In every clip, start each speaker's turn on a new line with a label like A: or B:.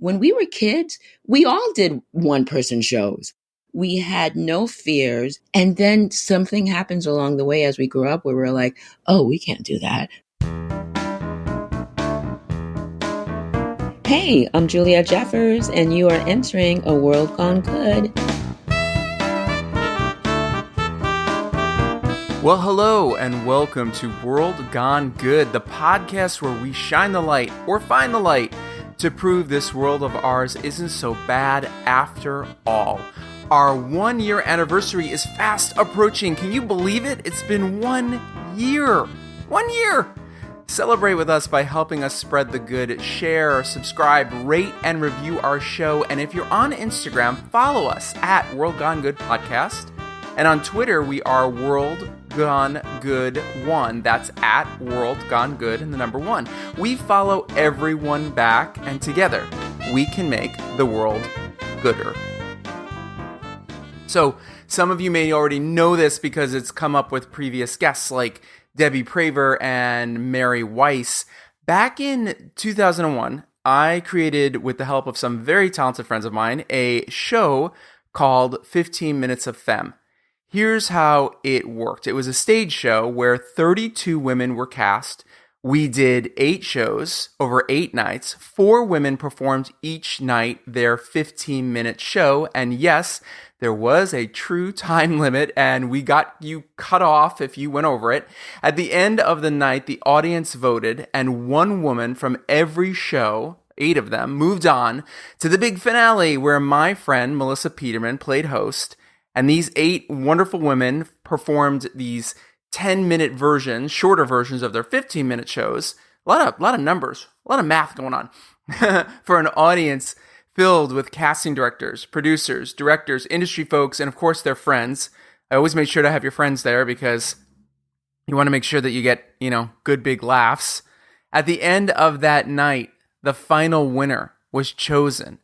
A: when we were kids, we all did one-person shows. We had no fears. And then something happens along the way as we grew up where we're like, oh, we can't do that. Hey, I'm Juliette Jeffers, and you are entering A World Gone Good.
B: Well, hello, and welcome to World Gone Good, the podcast where we shine the light, or find the light, to prove this world of ours isn't so bad after all. Our 1-year anniversary is fast approaching. Can you believe it? It's been 1 year. 1 year! Celebrate with us by helping us spread the good. Share, subscribe, rate, and review our show. And if you're on Instagram, follow us at World Gone Good Podcast. And on Twitter, we are World Gone Good 1. That's at World Gone Good and the number 1. We follow everyone back, and together we can make the world gooder. So some of you may already know this because it's come up with previous guests like Debbie Praver and Mary Weiss. Back in 2001, I created, with the help of some very talented friends of mine, a show called 15 Minutes of Femme. Here's how it worked. It was a stage show where 32 women were cast. We did 8 shows over 8 nights. 4 women performed each night their 15-minute show. And yes, there was a true time limit, and we got you cut off if you went over it. At the end of the night, the audience voted, and 1 woman from every show, 8 of them, moved on to the big finale where my friend Melissa Peterman played host. And these 8 wonderful women performed these 10-minute versions, shorter versions of their 15-minute shows. A lot of numbers, a lot of math going on for an audience filled with casting directors, producers, directors, industry folks, and of course their friends. I always make sure to have your friends there because you want to make sure that you get, good big laughs. At the end of that night, the final winner was chosen.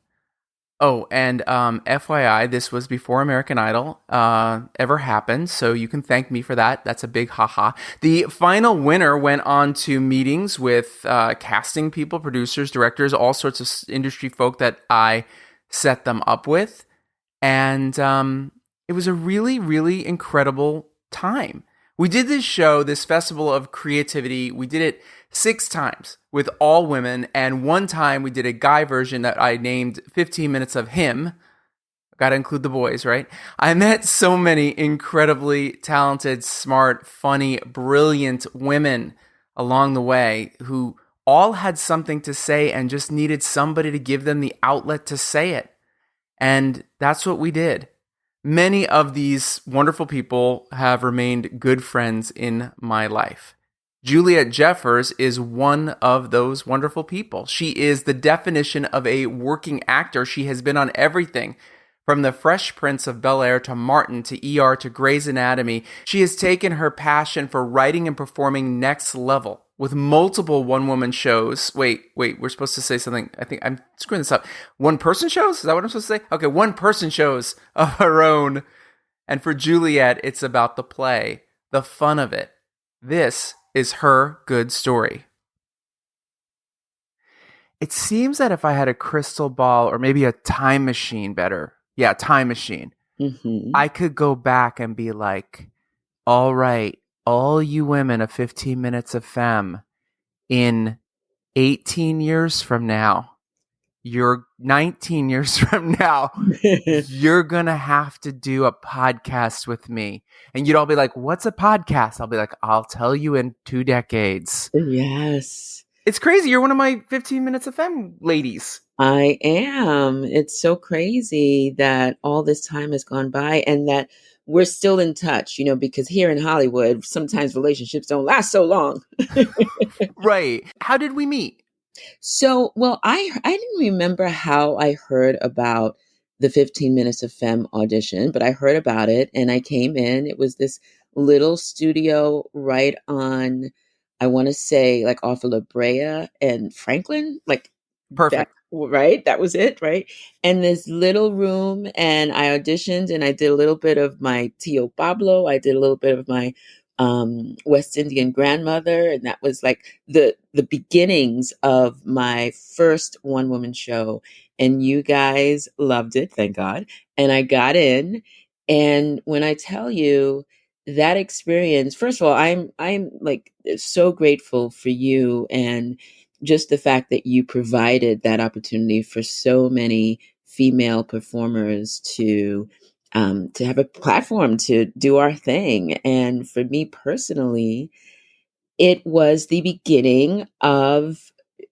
B: Oh, and FYI, this was before American Idol ever happened, so you can thank me for that. That's a big haha. The final winner went on to meetings with casting people, producers, directors, all sorts of industry folk that I set them up with. And it was a really, really incredible time. We did this show, this festival of creativity. We did it 6 times with all women, and 1 time we did a guy version that I named 15 Minutes of Him. Gotta include the boys, right? I met so many incredibly talented, smart, funny, brilliant women along the way who all had something to say and just needed somebody to give them the outlet to say it. And that's what we did. Many of these wonderful people have remained good friends in my life. Juliette Jeffers is one of those wonderful people. She is the definition of a working actor. She has been on everything from The Fresh Prince of Bel-Air to Martin to ER to Grey's Anatomy. She has taken her passion for writing and performing next level with multiple one-woman shows. Wait, we're supposed to say something. I think I'm screwing this up. One-person shows? Is that what I'm supposed to say? Okay, one-person shows of her own. And for Juliette, it's about the play, the fun of it. This is her good story. It seems that if I had a crystal ball or maybe a time machine time machine, I could go back and be like, all right, all you women of 15 Minutes of Femme, in 18 years from now, you're 19 years from now, you're going to have to do a podcast with me. And you'd all be like, what's a podcast? I'll be like, I'll tell you in 2 decades.
A: Yes.
B: It's crazy. You're one of my 15 Minutes of Femme ladies.
A: I am. It's so crazy that all this time has gone by and that we're still in touch, because here in Hollywood, sometimes relationships don't last so long.
B: Right. How did we meet?
A: So, well, I didn't remember how I heard about the 15 Minutes of Femme audition, but I heard about it and I came in. It was this little studio right on, I want to say, like off of La Brea and Franklin, like
B: Perfect.
A: Right? That was it, right? And this little room, and I auditioned and I did a little bit of my Tio Pablo. I did a little bit of my West Indian grandmother, and that was like the beginnings of my first one woman show. And you guys loved it, thank God. And I got in, and when I tell you that experience, first of all, I'm like so grateful for you and just the fact that you provided that opportunity for so many female performers to have a platform to do our thing. And for me personally, it was the beginning of,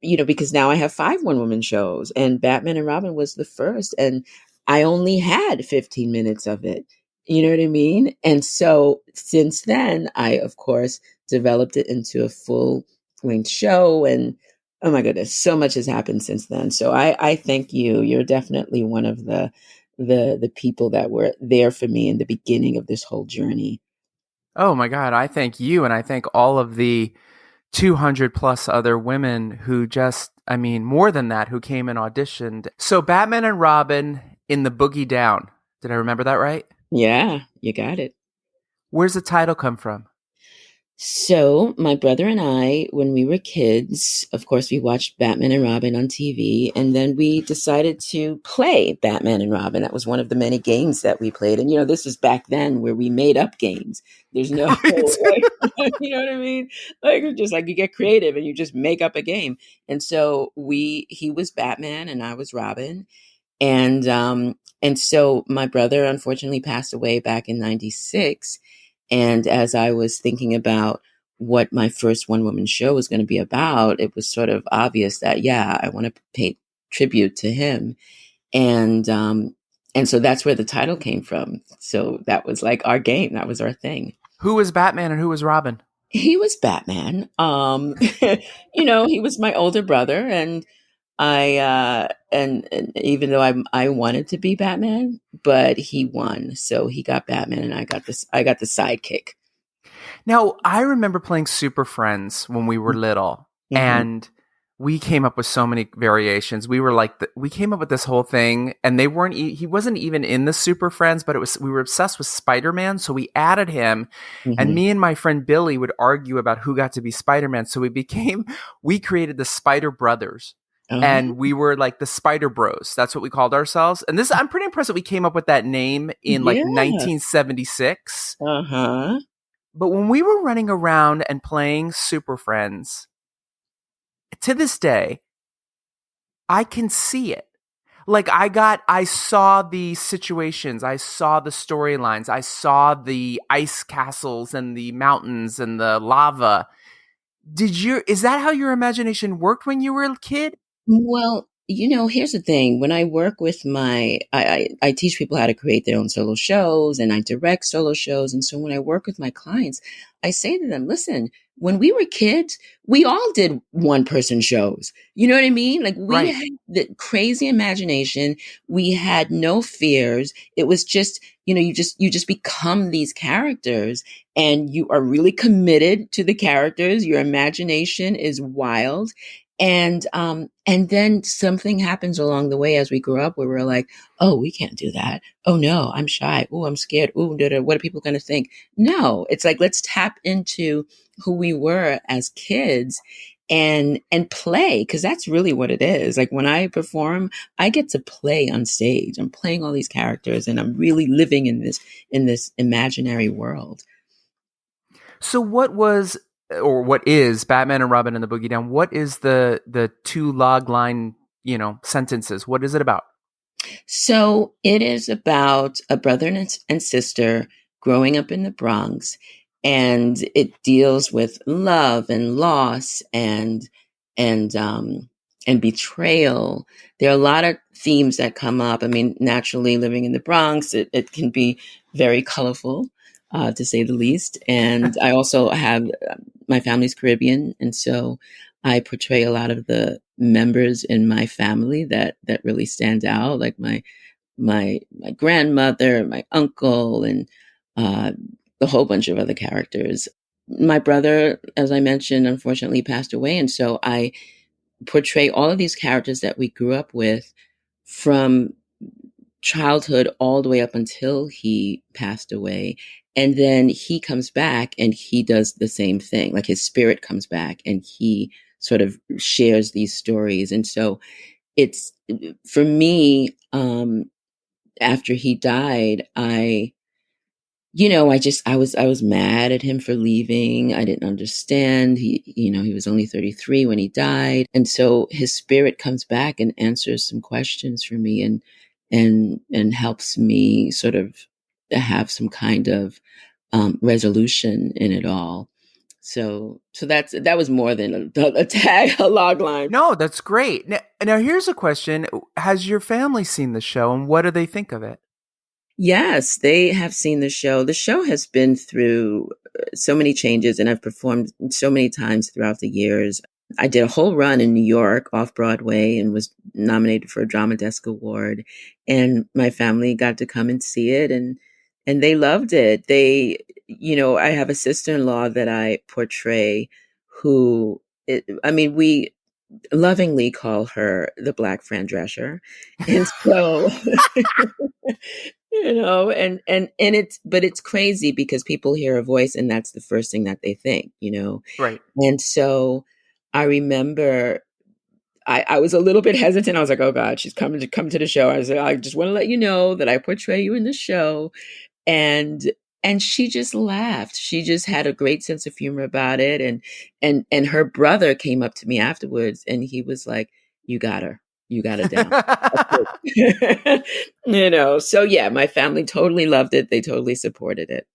A: because now I have five one woman shows, and Batman and Robin was the first. And I only had 15 minutes of it. You know what I mean? And so since then, I, of course, developed it into a full length show. And oh my goodness, so much has happened since then. So I thank you. You're definitely one of the people that were there for me in the beginning of this whole journey.
B: Oh my God, I thank you, and I thank all of the 200 plus other women who just, I mean, more than that, who came and auditioned. So Batman and Robin in the Boogie Down. Did I remember that right?
A: Yeah, you got it.
B: Where's the title come from?
A: So, my brother and I, when we were kids, of course, we watched Batman and Robin on TV, and then we decided to play Batman and Robin. That was one of the many games that we played. And, this is back then where we made up games. There's no, like, you know what I mean? Like, it's just like you get creative and you just make up a game. And so he was Batman and I was Robin. And so my brother unfortunately passed away back in 96. And as I was thinking about what my first one woman show was going to be about, it was sort of obvious that, yeah, I want to pay tribute to him. And, um, and so that's where the title came from. So that was like our game. That was our thing.
B: Who was Batman and who was Robin?
A: He was Batman. He was my older brother, and and even though I wanted to be Batman, but he won, so he got Batman, and I got the sidekick.
B: Now, I remember playing Super Friends when we were little,
A: Mm-hmm.
B: and we came up with so many variations. We were like, we came up with this whole thing, and they weren't. He wasn't even in the Super Friends, but we were obsessed with Spider-Man, so we added him. And
A: Mm-hmm.
B: me and my friend Billy would argue about who got to be Spider-Man. So we created the Spider Brothers.
A: Uh-huh.
B: And we were like the Spider Bros. That's what we called ourselves. And I'm pretty impressed that we came up with that name in like
A: Yeah.
B: 1976.
A: Uh-huh.
B: But when we were running around and playing Super Friends, to this day, I can see it. Like I saw the situations, I saw the storylines, I saw the ice castles and the mountains and the lava. Is that how your imagination worked when you were a kid?
A: Well, here's the thing. When I work with I teach people how to create their own solo shows, and I direct solo shows. And so when I work with my clients, I say to them, listen, when we were kids, we all did one person shows. You know what I mean? Like we
B: Right.
A: had the crazy imagination. We had no fears. It was just, you just become these characters, and you are really committed to the characters. Your imagination is wild, and then something happens along the way as we grow up where we're like, oh, we can't do that. Oh no, I'm shy. Oh, I'm scared. Oh, what are people going to think? No, it's like, let's tap into who we were as kids and play, because that's really what it is. Like when I perform, I get to play on stage. I'm playing all these characters, and I'm really living in this imaginary world.
B: So what is Batman and Robin and the Boogie Down? What is the two log line, sentences? What is it about?
A: So it is about a brother and sister growing up in the Bronx, and it deals with love and loss and um, and betrayal. There are a lot of themes that come up. I mean, naturally, living in the Bronx, it can be very colorful, to say the least. And I also have my family's Caribbean, and so I portray a lot of the members in my family that really stand out, like my grandmother, my uncle, and uh, a whole bunch of other characters. My brother, as I mentioned, unfortunately passed away, and so I portray all of these characters that we grew up with from childhood all the way up until he passed away. And then he comes back and he does the same thing. Like his spirit comes back and he sort of shares these stories. And so it's for me, after he died, I was mad at him for leaving. I didn't understand. He was only 33 when he died. And so his spirit comes back and answers some questions for me and helps me sort of have some kind of resolution in it all. So that was more than a tag, a log line.
B: No, that's great. Now here's a question. Has your family seen the show and what do they think of it?
A: Yes, they have seen the show. The show has been through so many changes, and I've performed so many times throughout the years. I did a whole run in New York off-Broadway and was nominated for a Drama Desk Award. And my family got to come and see it, and they loved it. I have a sister-in-law that I portray we lovingly call her the Black Fran Drescher. And so but it's crazy because people hear a voice and that's the first thing that they think.
B: Right.
A: And so I remember I was a little bit hesitant. I was like, oh God, she's coming to come to the show. I said, I just want to let you know that I portray you in the show. And she just laughed. She just had a great sense of humor about it. And her brother came up to me afterwards and he was like, you got her. You got it down. So yeah, my family totally loved it. They totally supported it.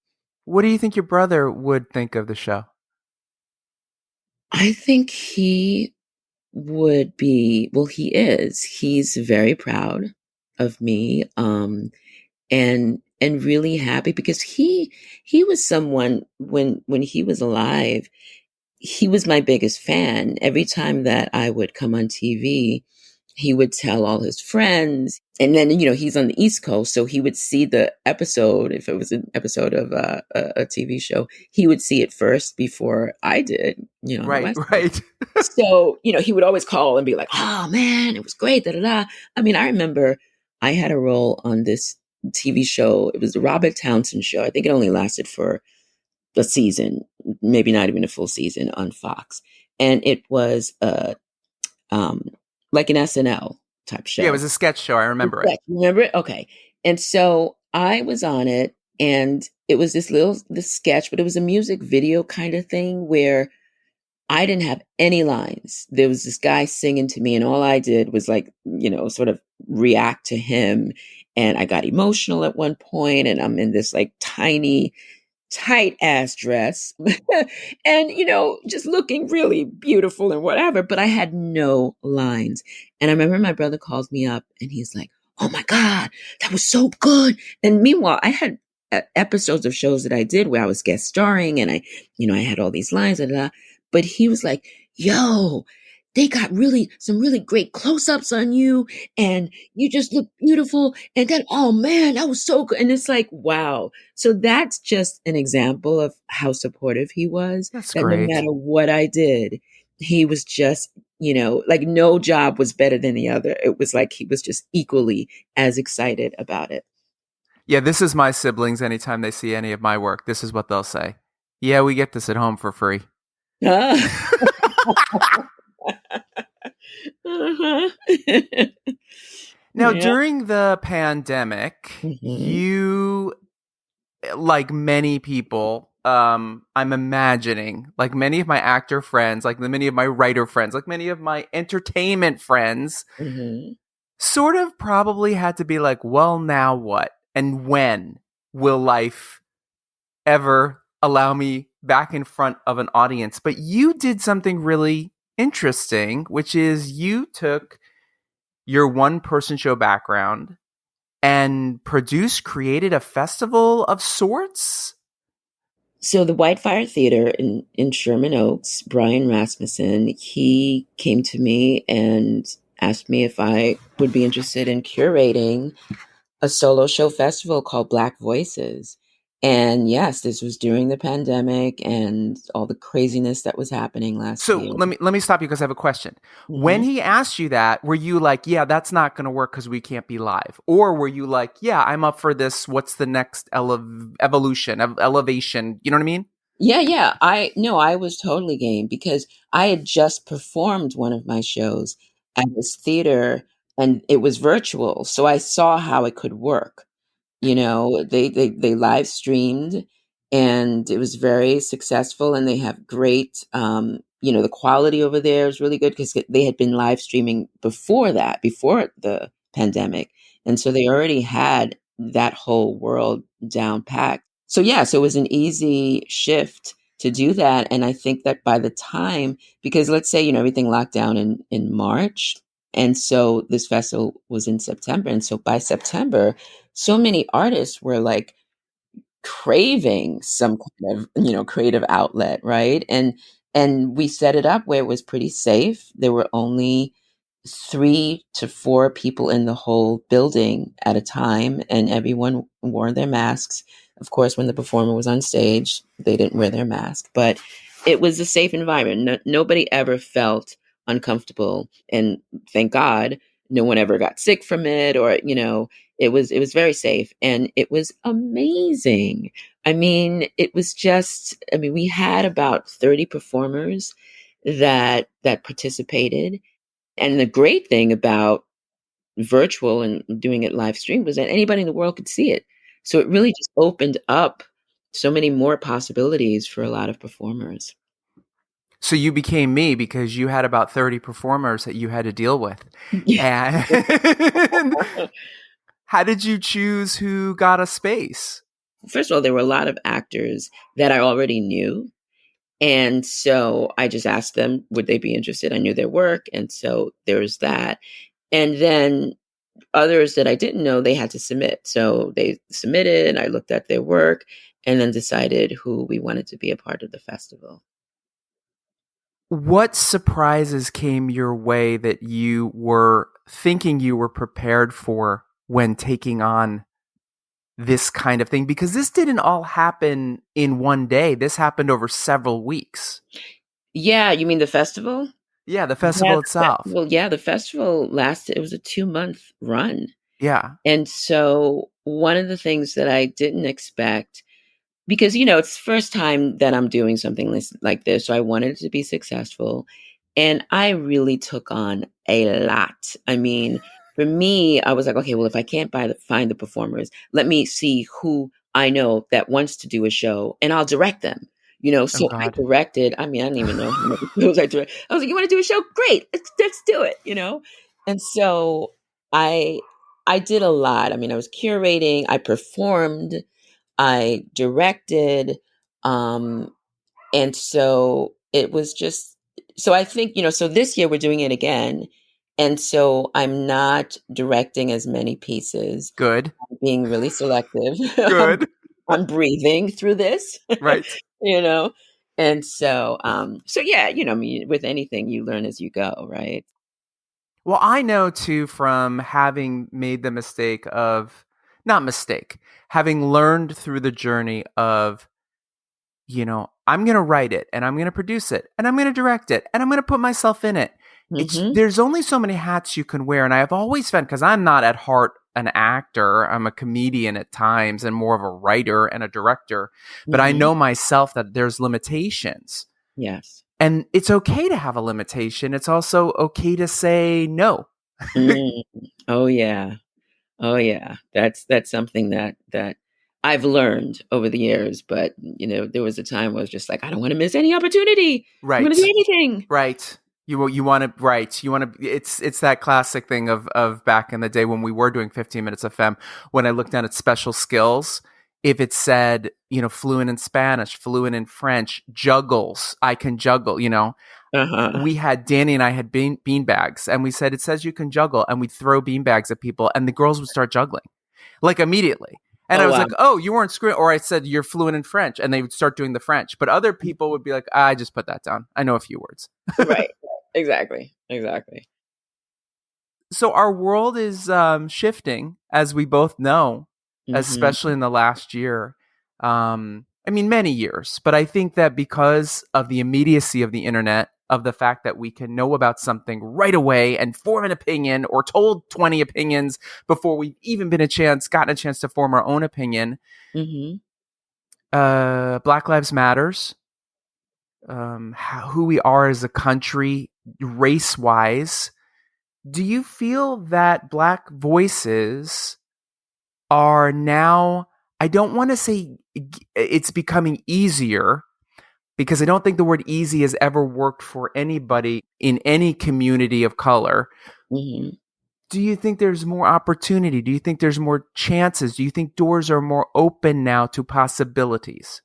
B: What do you think your brother would think of the show?
A: I think he would be, well, he is. He's very proud of me. And really happy because he was someone when he was alive, he was my biggest fan. Every time that I would come on TV, he would tell all his friends. And then, he's on the East Coast, so he would see the episode. If it was an episode of a TV show, he would see it first before I did, on the
B: Right,
A: West
B: right.
A: Coast. So, he would always call and be like, oh man, it was great. Da, da, da. I mean, I remember I had a role on this TV show. It was the Robert Townsend show. I think it only lasted for a season, maybe not even a full season on Fox. And it was like an SNL type show.
B: Yeah, it was a sketch show. I remember it.
A: Remember it? Okay. And so I was on it and it was this sketch, but it was a music video kind of thing where I didn't have any lines. There was this guy singing to me and all I did was sort of react to him. And I got emotional at one point and I'm in this tiny, tight ass dress and, just looking really beautiful and whatever, but I had no lines. And I remember my brother calls me up and he's like, oh my God, that was so good. And meanwhile, I had episodes of shows that I did where I was guest starring and I had all these lines, but he was like, yo, they got some really great close-ups on you and you just look beautiful. And then, oh man, that was so good. And it's like, wow. So that's just an example of how supportive he was.
B: That's
A: that
B: great.
A: No matter what I did, he was just, no job was better than the other. It was like he was just equally as excited about it.
B: Yeah, this is my siblings. Anytime they see any of my work, this is what they'll say. Yeah, we get this at home for free.
A: Uh-huh.
B: Now, during the pandemic, you, like many people, I'm imagining, like many of my actor friends, like many of my writer friends, like many of my entertainment friends, sort of probably had to be like, well, now what? And when will life ever allow me back in front of an audience? But you did something really interesting, which is you took your one-person show background and created a festival of sorts?
A: So the Whitefire Theater in Sherman Oaks, Brian Rasmussen, he came to me and asked me if I would be interested in curating a solo show festival called Black Voices. And yes, this was during the pandemic and all the craziness that was happening last
B: So
A: year.
B: let me stop you because I have a question. When
A: Hmm.
B: he asked you that, were you like, yeah, that's not going to work because we can't be live, or were you like, yeah, I'm up for this? What's the next evolution, elevation? You know what I mean?
A: Yeah, yeah. I no, I was totally game because I had just performed one of my shows at this theater and it was virtual. So I saw how it could work. You know, they live streamed and it was very successful and they have great you know, the quality over there is really good because they had been live streaming before that, before the pandemic. And so they already had that whole world down packed. So yeah, so it was an easy shift to do that. And I think that by the time, because let's say, you know, everything locked down in March. And so this festival was in September. And so by September, so many artists were like craving some kind of, you know, creative outlet, right? And we set it up where it was pretty safe. There were only 3 to 4 people in the whole building at a time, and everyone wore their masks. Of course, when the performer was on stage, they didn't wear their mask, but it was a safe environment. Nobody ever felt uncomfortable, and thank God, no one ever got sick from it, or you know, it was very safe, and it was amazing. I mean, it was just. I mean, we had about 30 performers that participated, and the great thing about virtual and doing it live stream was that anybody in the world could see it. So it really just opened up so many more possibilities for a lot of performers.
B: So you became me because you had about 30 performers that you had to deal with.
A: Yeah.
B: And how did you choose who got a space?
A: First of all, there were a lot of actors that I already knew. And so I just asked them, would they be interested? I knew their work. And so there was that. And then others that I didn't know, they had to submit. So they submitted, I looked at their work, and then decided who we wanted to be a part of the festival.
B: What surprises came your way that you were thinking you were prepared for when taking on this kind of thing? Because this didn't all happen in one day. This happened over several weeks.
A: Yeah, you mean the festival?
B: Yeah, the
A: Yeah,
B: festival
A: the
B: itself.
A: festival. Yeah, the festival lasted. It was a 2 month run,
B: Yeah.
A: and so one of the things that I didn't expect, because you know it's the first time that I'm doing something like this, so I wanted it to be successful, and I really took on a lot. I mean, for me, I was like, okay, well, if I can't find the performers, let me see who I know that wants to do a show, and I'll direct them. You know,
B: Oh
A: so I
B: God.
A: directed. I mean, I don't even know how many shows I directed. I was like, "You want to do a show? Great, let's do it." You know, and so I I did a lot. I mean, I was curating, I performed, I directed, um, and so it was just so I think, you know, so this year we're doing it again. And so I'm not directing as many pieces.
B: Good.
A: I'm being really selective.
B: Good.
A: I'm breathing through this,
B: Right.
A: you know. And so so yeah, you know, I mean with anything you learn as you go, right?
B: Well, I know too from having made the mistake of, not mistake, having learned through the journey of, I'm going to write it and I'm going to produce it and I'm going to direct it and I'm going to put myself in it.
A: Mhm.
B: There's only so many hats you can wear. And I've always found, because I'm not at heart an actor, I'm a comedian at times and more of a writer and a director, but I
A: Mhm.
B: know myself that there's limitations.
A: Yes.
B: And it's okay to have a limitation. It's also okay to say no.
A: Mm. Oh yeah. Oh yeah, that's something that I've learned over the years. But you know, there was a time where I was just like, I don't want to miss any opportunity. I'm going to do
B: Right.
A: everything.
B: Right. You want to, right. You want to, it's that classic thing of back in the day when we were doing 15 minutes of femme, when I looked down at special skills, if it said, fluent in Spanish, fluent in French, juggles, I can juggle,
A: Uh huh.
B: we had Danny and I had bean bags, and we said, it says you can juggle, and we'd throw bean bags at people and the girls would start juggling like immediately. And I
A: Oh
B: was
A: wow.
B: like, oh, you weren't screwing. Or I said, you're fluent in French. And they would start doing the French. But other people would be like, I just put that down. I know a few words.
A: Right. Exactly. Exactly.
B: So our world is shifting, as we both know,
A: Hmm.
B: especially in the last year. I mean, many years, but I think that because of the immediacy of the internet, of the fact that we can know about something right away and form an opinion or told 20 opinions before we've even gotten a chance to form our own opinion.
A: Mm-hmm.
B: Black Lives Matters, who we are as a country, race wise. Do you feel that Black voices are now, I don't want to say it's becoming easier, because I don't think the word easy has ever worked for anybody in any community of color.
A: Mm-hmm.
B: Do you think there's more opportunity? Do you think there's more chances? Do you think doors are more open now to possibilities?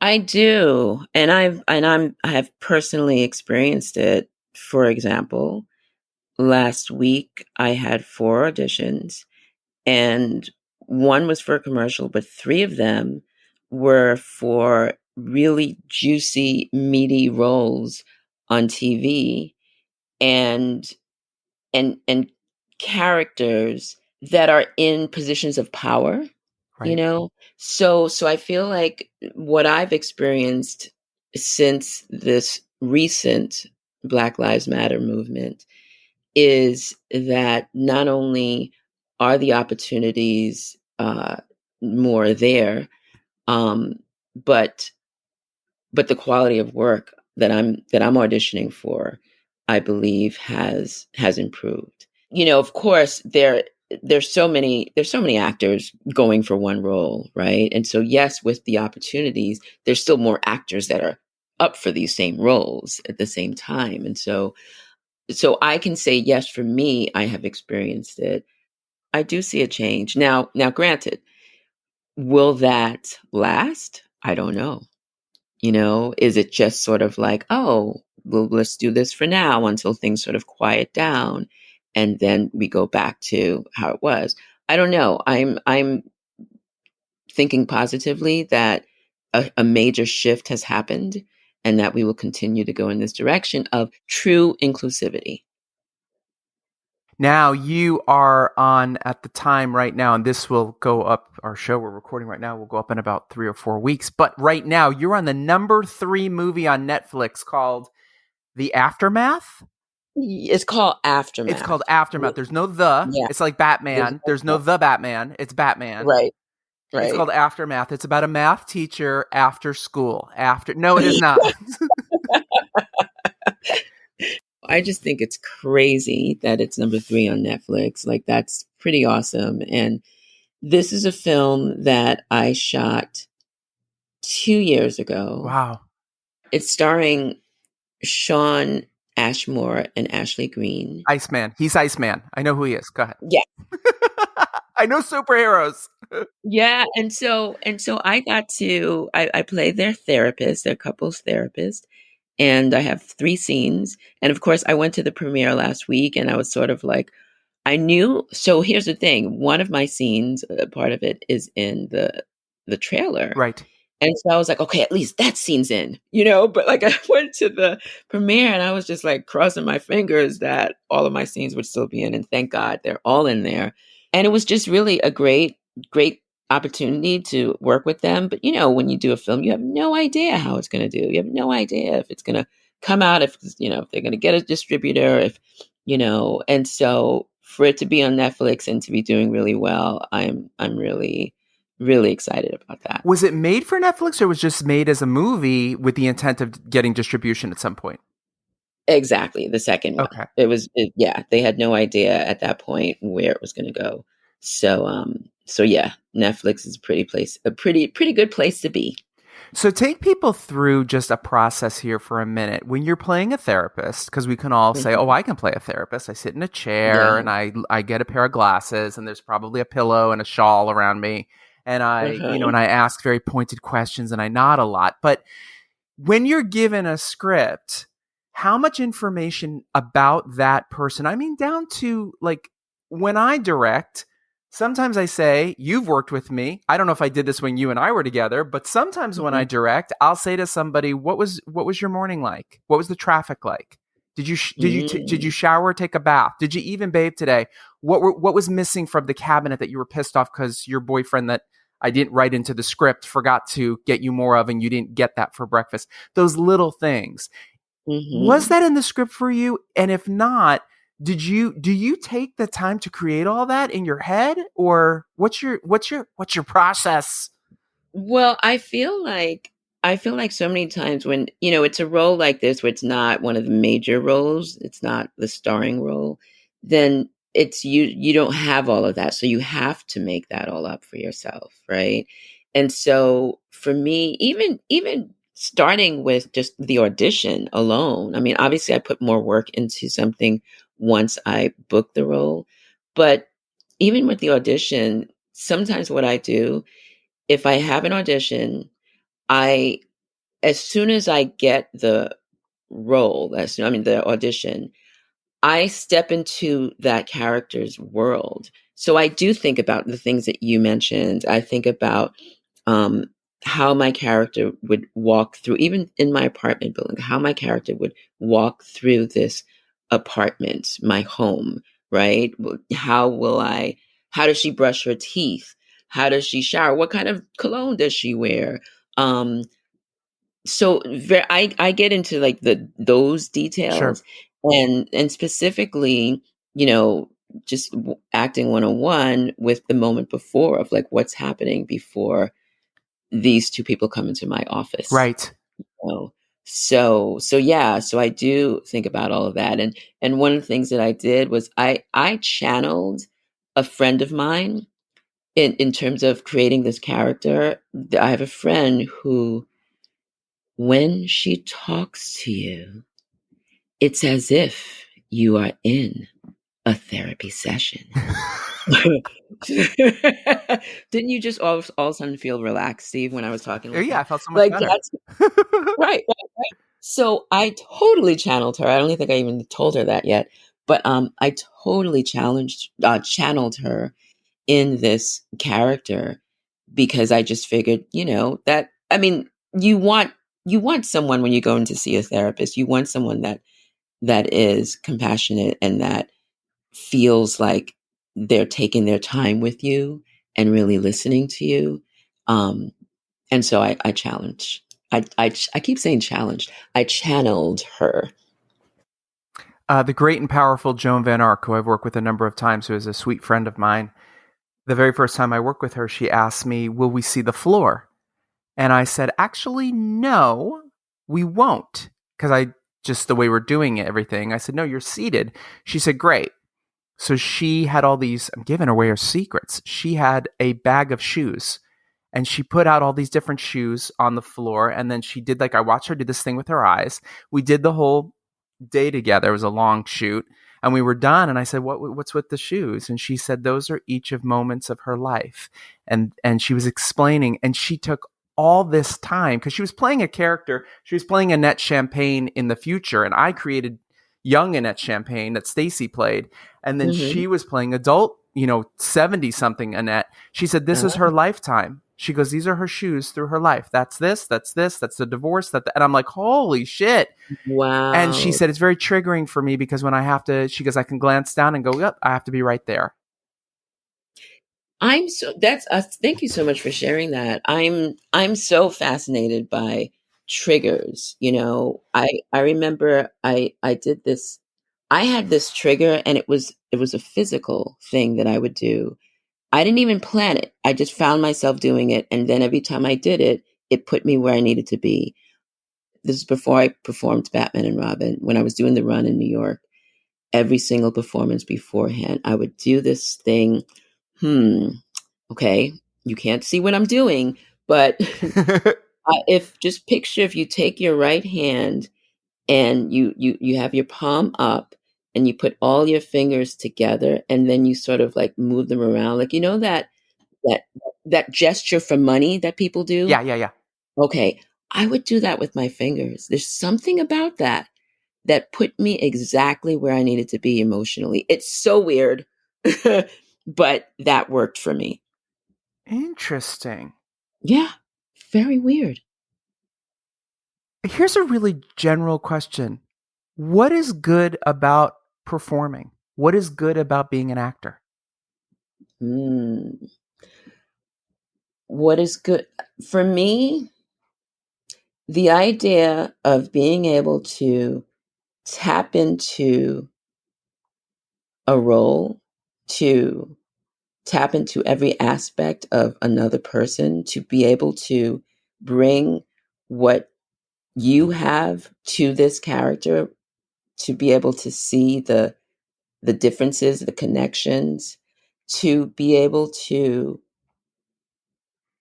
A: I do. And I have personally experienced it. For example, last week I had 4 auditions, and one was for a commercial, but 3 of them were for really juicy, meaty roles on TV, and and characters that are in positions of power, you
B: Right.
A: know? So I feel like what I've experienced since this recent Black Lives Matter movement is that not only are the opportunities more there, um, but the quality of work that I'm auditioning for, I believe has improved. You know, of course, there's so many actors going for one role, right? And so yes, with the opportunities, there's still more actors that are up for these same roles at the same time. And so I can say yes, for me, I have experienced it. I do see a change. Now granted, will that last? I don't know. You know, is it just sort of like, oh, well, let's do this for now until things sort of quiet down and then we go back to how it was? I don't know. I'm thinking positively that a major shift has happened and that we will continue to go in this direction of true inclusivity.
B: Now you are on at the time right now, and this will go up. Our show we're recording right now will go up in about 3 or 4 weeks. But right now, you're on the number 3 movie on Netflix called The Aftermath.
A: It's called
B: It's called
A: Aftermath.
B: Aftermath. There's no the.
A: Yeah.
B: It's like
A: There's
B: Batman. There's no the Batman. It's Batman.
A: right,
B: It's
A: right.
B: called Aftermath. It's about a math teacher after school. After no, it is not.
A: I just think it's crazy that it's number 3 on Netflix. Like, that's pretty awesome. And this is a film that I shot 2 years ago.
B: Wow.
A: It's starring Sean Ashmore and Ashley Greene.
B: Iceman. He's Iceman. I know who he is. Go ahead.
A: Yeah.
B: I know superheroes.
A: Yeah. And so I play their therapist, their couples therapist. And I have 3 scenes. And of course, I went to the premiere last week and I was sort of like, I knew. So here's the thing. One of my scenes, part of it is in the trailer.
B: Right.
A: And so I was like, okay, at least that scene's in, you know, but like I went to the premiere and I was just like crossing my fingers that all of my scenes would still be in. And thank God they're all in there. And it was just really a great opportunity to work with them. But you know, when you do a film, you have no idea how it's going to do. You have no idea if it's going to come out, if, you know, if they're going to get a distributor, if, you know, and so for it to be on Netflix and to be doing really well, I'm really, really excited about that.
B: Was it made for Netflix or was just made as a movie with the intent of getting distribution at some point?
A: Exactly. The second one.
B: Okay.
A: Yeah, they had no idea at that point where it was going to go. So yeah, Netflix is a pretty good place to be.
B: So take people through just a process here for a minute. When you're playing a therapist, because we can all say,
A: Mhm.
B: oh, I can play a therapist. I sit in a chair
A: Yeah.
B: and I get a pair of glasses and there's probably a pillow and a shawl around me. And
A: Uh-huh.
B: I ask very pointed questions and I nod a lot. But when you're given a script, how much information about that person? I mean, down to like when I direct, sometimes I say, you've worked with me. I don't know if I did this when you and I were together, but sometimes when I
A: Mhm.
B: direct, I'll say to somebody, what was your morning like? What was the traffic like? Did you
A: Mm.
B: shower, take a bath? Did you even bathe today? What was missing from the cabinet that you were pissed off because your boyfriend that I didn't write into the script, forgot to get you more of, and you didn't get that for breakfast. Those little things. Was
A: Hmm.
B: that in the script for you? And if not, do you take the time to create all that in your head, or what's your process?
A: Well, I feel like so many times when, it's a role like this where it's not one of the major roles, it's not the starring role, then it's you don't have all of that. So you have to make that all up for yourself, right? And so for me, even starting with just the audition alone, I mean, obviously I put more work into something once I book the role, but even with the audition, sometimes what I do if I have an audition, I as soon as I get the role, the audition, I step into that character's world. So I do think about the things that you mentioned. I think about um, how my character would walk through, even in my apartment building, how my character would walk through this apartment, my home, right? How does she brush her teeth? How does she shower? What kind of cologne does she wear? Um, I get into like those
B: Sure.
A: details and specifically, you know, just acting 101 with the moment before of like what's happening before these two people come into my office.
B: Right.
A: So so yeah, so I do think about all of that. And one of the things that I did was I channeled a friend of mine in terms of creating this character. I have a friend who when she talks to you, it's as if you are in a therapy session. Didn't you just all of a sudden feel relaxed, Steve, when I was talking like
B: Yeah,
A: that?
B: I felt so much
A: Like
B: better.
A: that's right, right, right. So I totally channeled her. I don't even think I even told her that yet, but I totally channeled her in this character because I just figured, that I mean, you want you want someone when you go in to see a therapist, you want someone that is compassionate and that feels like they're taking their time with you and really listening to you. Um, and so I challenge. I keep saying challenged. I channeled her.
B: The great and powerful Joan Van Ark, who I've worked with a number of times, who is a sweet friend of mine. The very first time I worked with her, she asked me, "Will we see the floor?" And I said, "Actually, no, we won't." Because I just the way we're doing it, everything. I said, "No, you're seated." She said, "Great." So she had all these, I'm giving away her secrets. She had a bag of shoes and she put out all these different shoes on the floor. And then she did, like, I watched her do this thing with her eyes. We did the whole day together. It was a long shoot. And we were done. And I said, what's with the shoes? And she said, those are each of moments of her life. And she was explaining, and she took all this time because she was playing a character. She was playing Annette Champagne in the future. And I created young Annette Champagne that Stacy played. And then
A: Hmm.
B: she was playing adult, 70 something Annette. She said, this is her lifetime. She goes, these are her shoes through her life. That's this, that's the divorce, and I'm like, holy shit. And she
A: Wow.
B: said, it's very triggering for me because when I have to, she goes, I can glance down and go, yep, I have to be right there.
A: I'm so that's thank you so much for sharing that. I'm so fascinated by triggers. I remember I did this. I had this trigger, and it was a physical thing that I would do. I didn't even plan it. I just found myself doing it, and then every time I did it, it put me where I needed to be. This is before I performed Batman and Robin. When I was doing the run in New York, every single performance beforehand, I would do this thing. Okay, you can't see what I'm doing, but if just picture if you take your right hand and you have your palm up and you put all your fingers together and then you sort of like move them around, like that that gesture for money that people do.
B: Yeah, yeah, yeah.
A: Okay, I would do that with my fingers. There's something about that that put me exactly where I needed to be emotionally. It's so weird, but that worked for me.
B: Interesting.
A: Yeah, very weird.
B: Here's a really general question. What is good about performing? What is good about being an actor?
A: Mm. what is good for me, the idea of being able to tap into a role, to tap into every aspect of another person, to be able to bring what you have to this character, to be able to see the differences, the connections, to be able to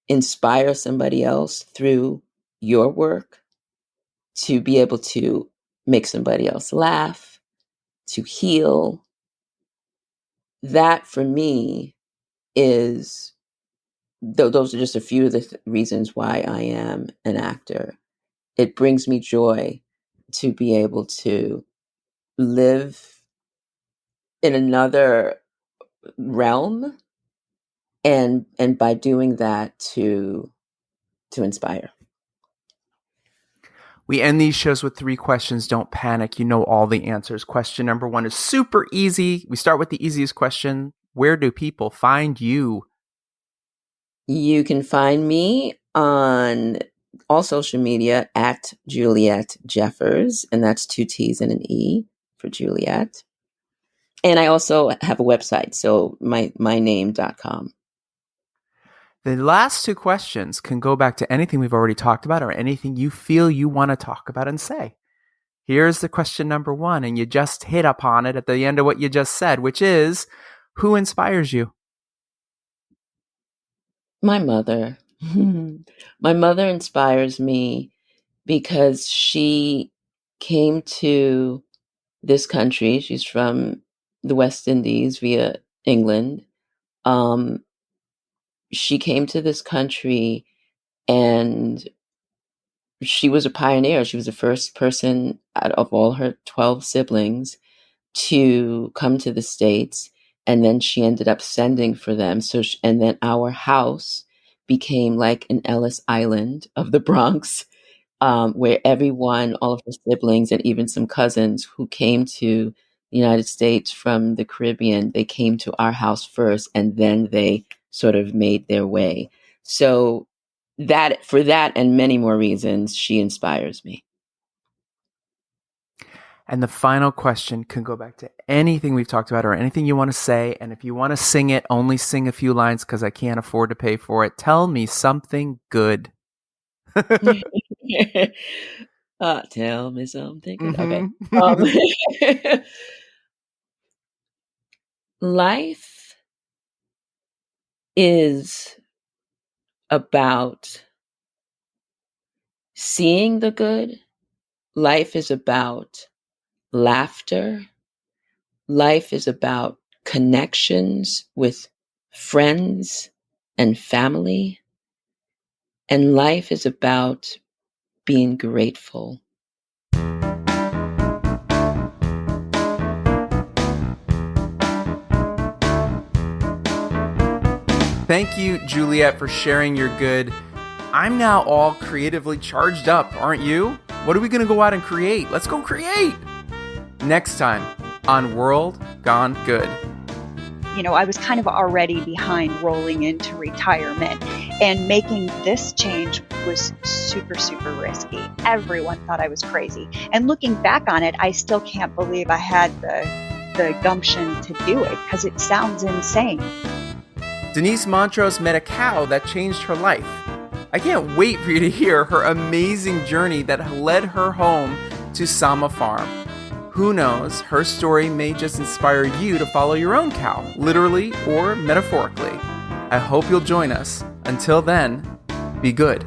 A: inspire somebody else through your work, to be able to make somebody else laugh, to heal. That for me is, those are just a few of the reasons why I am an actor. It brings me joy to be able to live in another realm, and by doing that to inspire.
B: We end these shows with 3 questions. Don't panic. You know all the answers. Question number 1 is super easy. We start with the easiest question. Where do people find you?
A: You can find me on all social media at Juliette Jeffers, and that's 2 T's and an E for Juliette. And I also have a website, so myname.com.
B: The last 2 questions can go back to anything we've already talked about or anything you feel you want to talk about and say. Here's the question number 1, and you just hit upon it at the end of what you just said, which is, who inspires you?
A: My mother. My mother inspires me because she came to this country. She's from the West Indies via England. She came to this country and she was a pioneer. She was the first person out of all her 12 siblings to come to the States. And then she ended up sending for them. And then our house became like an Ellis Island of the Bronx, where everyone, all of her siblings, and even some cousins who came to the United States from the Caribbean, they came to our house first, and then they sort of made their way. So that, for that and many more reasons, she inspires me.
B: And the final question can go back to anything we've talked about or anything you want to say. And if you want to sing it, only sing a few lines because I can't afford to pay for it. Tell me something good.
A: Tell me something good.
B: Mm-hmm.
A: Okay. Life is about seeing the good. Life is about laughter. Life is about connections with friends and family. And life is about being grateful.
B: Thank you, Juliette, for sharing your good. I'm now all creatively charged up, aren't you? What are we going to go out and create? Let's go create! Next time on World Gone Good.
C: You know, I was kind of already behind rolling into retirement, and making this change was super, super risky. Everyone thought I was crazy. And looking back on it, I still can't believe I had the gumption to do it, because it sounds insane.
B: Denise Montrose met a cow that changed her life. I can't wait for you to hear her amazing journey that led her home to Sama Farm. Who knows, her story may just inspire you to follow your own cow, literally or metaphorically. I hope you'll join us. Until then, be good.